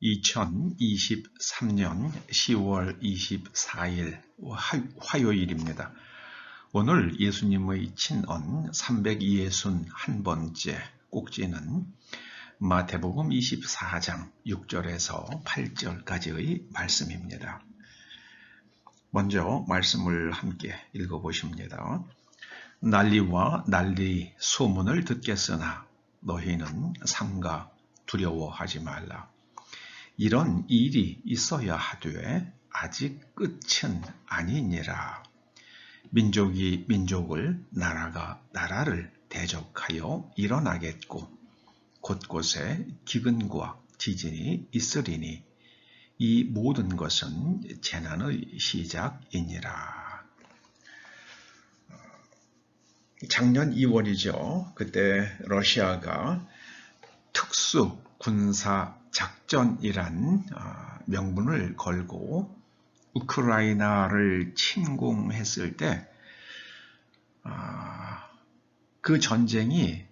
2023년 10월 24일 화요일입니다. 오늘 예수님의 친언 361번째 꼭지는 마태복음 24장 6절에서 8절까지의 말씀입니다. 먼저 말씀을 함께 읽어보십니다. 난리와 난리 소문을 듣겠으나 너희는 삼가 두려워하지 말라. 이런 일이 있어야 하되 아직 끝은 아니니라. 민족이 민족을 나라가 나라를 대적하여 일어나겠고 곳곳에 기근과 지진이 있으리니 이 모든 것은 재난의 시작이니라. 작년 2월이죠. 그때 러시아가 특수 군사 작전이란 명분을 걸고 우크라이나를 침공했을 때 그 전쟁이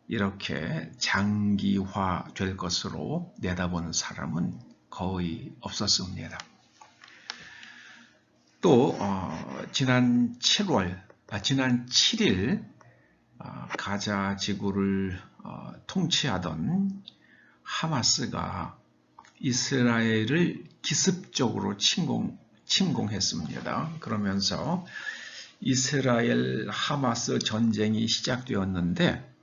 이렇게 장기화될 것으로 내다본 사람은 거의 없었습니다. 또 지난 7일 가자 지구를 통치하던 하마스가 이스라엘을 기습적으로 침공했습니다. 그러면서 이스라엘 하마스 전쟁이 시작되었는데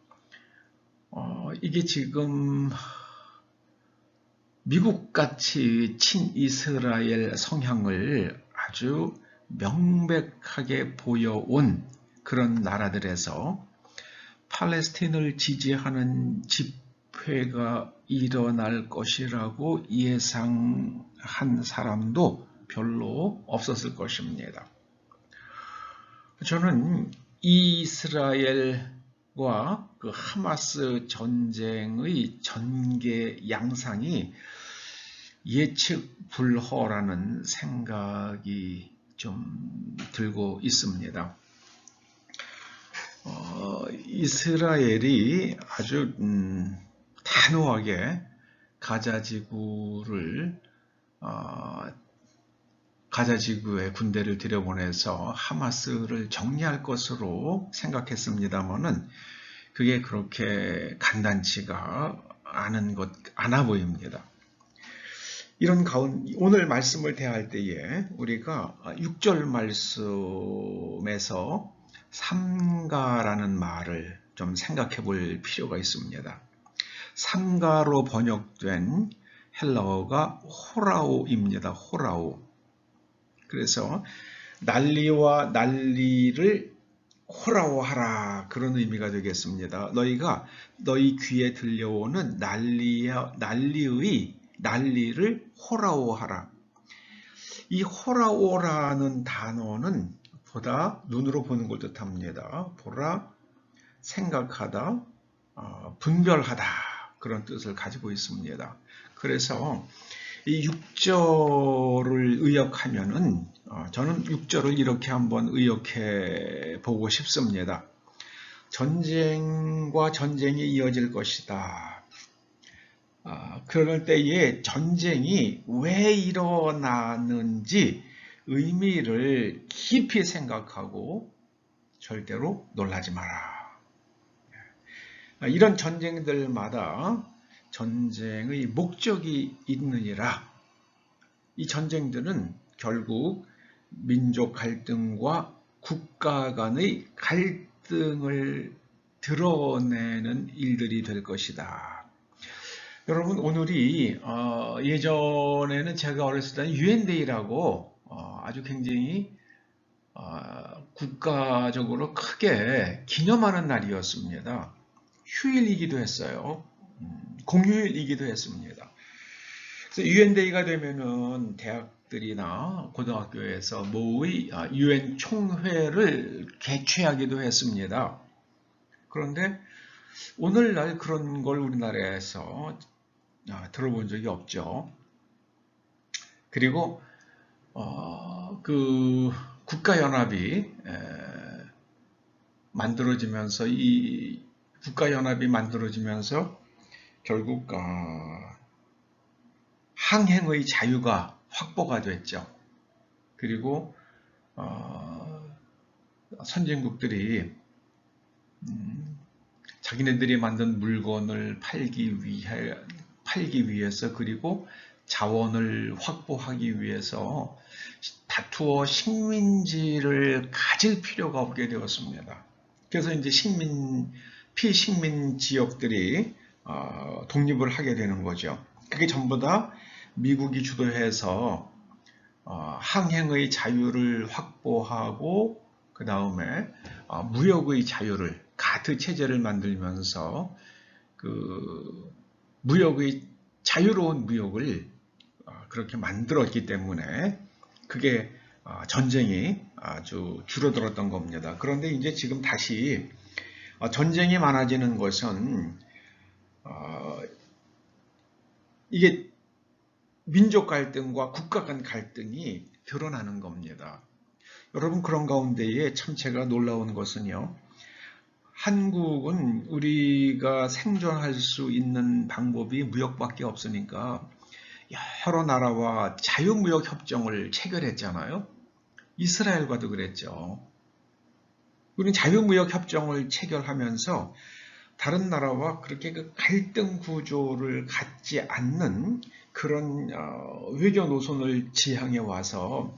이게 지금 미국같이 친이스라엘 성향을 아주 명백하게 보여온 그런 나라들에서 팔레스틴을 지지하는 집회가 일어날 것이라고 예상한 사람도 별로 없었을 것입니다. 저는 이스라엘과 그 하마스 전쟁의 전개 양상이 예측 불허라는 생각이 좀 들고 있습니다. 이스라엘이 아주 단호하게 가자지구에 군대를 들여보내서 하마스를 정리할 것으로 생각했습니다만은 그게 그렇게 간단치가 않아 보입니다. 이런 가운데 오늘 말씀을 대할 때에 우리가 6절 말씀에서 삼가라는 말을 좀 생각해 볼 필요가 있습니다. 삼가로 번역된 헬라어가 호라오입니다. 호라오. 그래서 난리와 난리를 호라오하라, 그런 의미가 되겠습니다. 너희가 너희 귀에 들려오는 난리를 호라오하라. 이 호라오라는 단어는 보다, 눈으로 보는 걸 뜻합니다. 보라, 생각하다, 분별하다, 그런 뜻을 가지고 있습니다. 그래서 이 6절을 의역하면은 저는 6절을 이렇게 한번 의역해 보고 싶습니다. 전쟁과 전쟁이 이어질 것이다. 그럴 때에 전쟁이 왜 일어나는지 의미를 깊이 생각하고 절대로 놀라지 마라. 이런 전쟁들마다 전쟁의 목적이 있느니라. 이 전쟁들은 결국 민족 갈등과 국가 간의 갈등을 드러내는 일들이 될 것이다. 여러분, 오늘이 예전에는 제가 어렸을 때 유엔데이라고 아주 굉장히 국가적으로 크게 기념하는 날이었습니다. 휴일이기도 했어요. 공휴일이기도 했습니다. 그래서 유엔데이가 되면은 대학들이나 고등학교에서 모의 유엔 총회를 개최하기도 했습니다. 그런데 오늘날 그런 걸 우리나라에서 들어본 적이 없죠. 그리고 그 국가연합이 만들어지면서 이 국가연합이 만들어지면서 결국 항행의 자유가 확보가 됐죠. 그리고 선진국들이 자기네들이 만든 물건을 팔기 위해서 그리고 자원을 확보하기 위해서 다투어 식민지를 가질 필요가 없게 되었습니다. 그래서 이제 피식민 지역들이 독립을 하게 되는 거죠. 그게 전부 다 미국이 주도해서 항행의 자유를 확보하고 그 다음에 무역의 자유를 가트 체제를 만들면서 그 무역의 자유로운 무역을 그렇게 만들었기 때문에 그게 전쟁이 아주 줄어들었던 겁니다. 그런데 이제 지금 다시 전쟁이 많아지는 것은 이게 민족 갈등과 국가 간 갈등이 드러나는 겁니다. 여러분, 그런 가운데에 참 제가 놀라운 것은요. 한국은 우리가 생존할 수 있는 방법이 무역밖에 없으니까 여러 나라와 자유무역 협정을 체결했잖아요. 이스라엘과도 그랬죠. 우리는 자유무역 협정을 체결하면서 다른 나라와 그렇게 그 갈등 구조를 갖지 않는 그런 외교 노선을 지향해 와서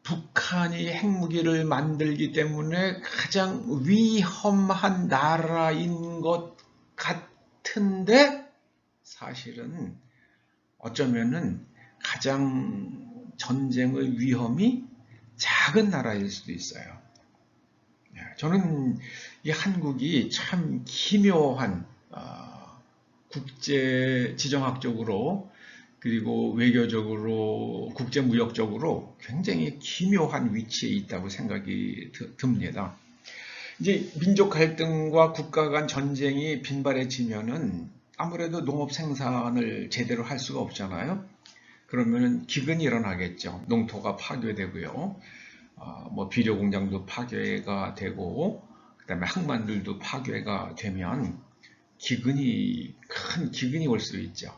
북한이 핵무기를 만들기 때문에 가장 위험한 나라인 것 같은데 사실은 어쩌면은 가장 전쟁의 위험이 작은 나라일 수도 있어요. 저는 이 한국이 참 기묘한 국제 지정학적으로 그리고 외교적으로 국제무역적으로 굉장히 기묘한 위치에 있다고 생각이 듭니다. 이제 민족 갈등과 국가 간 전쟁이 빈발해지면은 아무래도 농업 생산을 제대로 할 수가 없잖아요. 그러면 기근이 일어나겠죠. 농토가 파괴되고요. 뭐 비료 공장도 파괴가 되고 그다음에 항만들도 파괴가 되면 큰 기근이 올 수 있죠.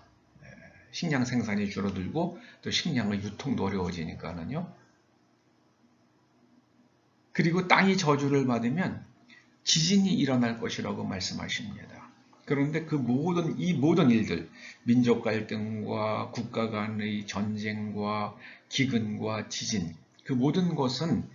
식량 생산이 줄어들고 또 식량의 유통도 어려워지니까는요. 그리고 땅이 저주를 받으면 지진이 일어날 것이라고 말씀하십니다. 그런데 이 모든 일들, 민족 갈등과 국가 간의 전쟁과 기근과 지진, 그 모든 것은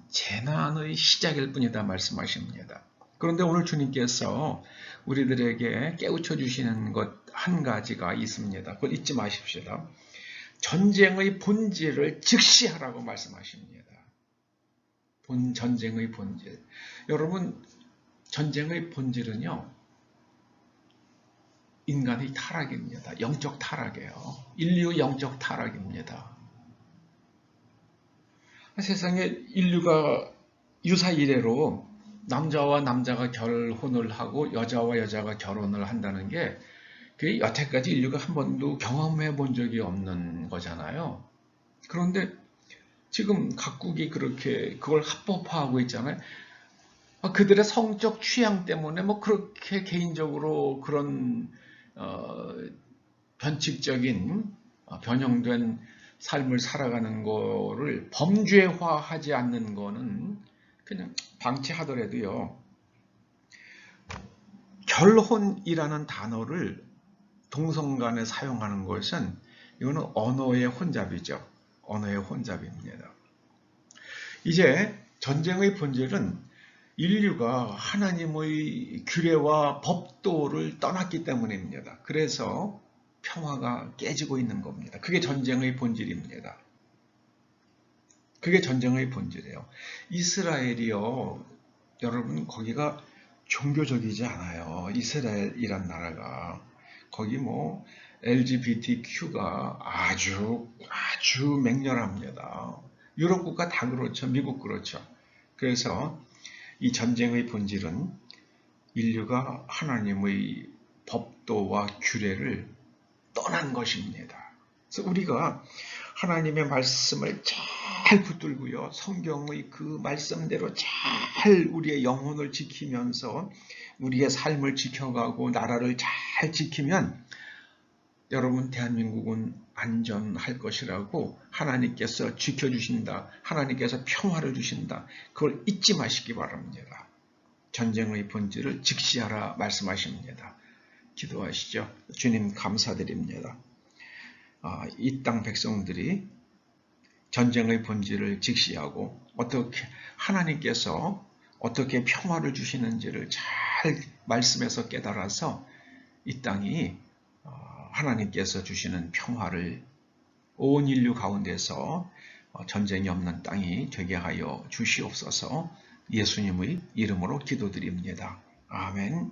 재난의 시작일 뿐이다 말씀하십니다. 그런데 오늘 주님께서 우리들에게 깨우쳐 주시는 것 한 가지가 있습니다. 그걸 잊지 마십시다. 전쟁의 본질을 즉시하라고 말씀하십니다. 전쟁의 본질. 여러분, 전쟁의 본질은요, 인간의 타락입니다. 영적 타락이에요. 인류 영적 타락입니다. 세상에 인류가 유사 이래로 남자와 남자가 결혼을 하고 여자와 여자가 결혼을 한다는 게 그게 여태까지 인류가 한 번도 경험해 본 적이 없는 거잖아요. 그런데 지금 각국이 그렇게 그걸 합법화하고 있잖아요. 그들의 성적 취향 때문에 뭐 그렇게 개인적으로 그런 변칙적인 변형된 삶을 살아가는 거를 범죄화하지 않는 거는 그냥 방치하더라도요. 결혼이라는 단어를 동성 간에 사용하는 것은 이거는 언어의 혼잡이죠. 언어의 혼잡입니다. 이제 전쟁의 본질은 인류가 하나님의 규례와 법도를 떠났기 때문입니다. 그래서 평화가 깨지고 있는 겁니다. 그게 전쟁의 본질입니다. 그게 전쟁의 본질이에요. 이스라엘이요. 여러분 거기가 종교적이지 않아요. 이스라엘이란 나라가. 거기 뭐 LGBTQ가 아주 맹렬합니다. 유럽 국가 다 그렇죠. 미국 그렇죠. 그래서 이 전쟁의 본질은 인류가 하나님의 법도와 규례를 떠난 것입니다. 그래서 우리가 하나님의 말씀을 잘 붙들고요. 성경의 그 말씀대로 잘 우리의 영혼을 지키면서 우리의 삶을 지켜가고 나라를 잘 지키면 여러분 대한민국은 안전할 것이라고 하나님께서 지켜주신다. 하나님께서 평화를 주신다. 그걸 잊지 마시기 바랍니다. 전쟁의 본질을 직시하라 말씀하십니다. 기도하시죠. 주님 감사드립니다. 이 땅 백성들이 전쟁의 본질을 직시하고 어떻게 하나님께서 어떻게 평화를 주시는지를 잘 말씀에서 깨달아서 이 땅이 하나님께서 주시는 평화를 온 인류 가운데서 전쟁이 없는 땅이 되게 하여 주시옵소서. 예수님의 이름으로 기도드립니다. 아멘.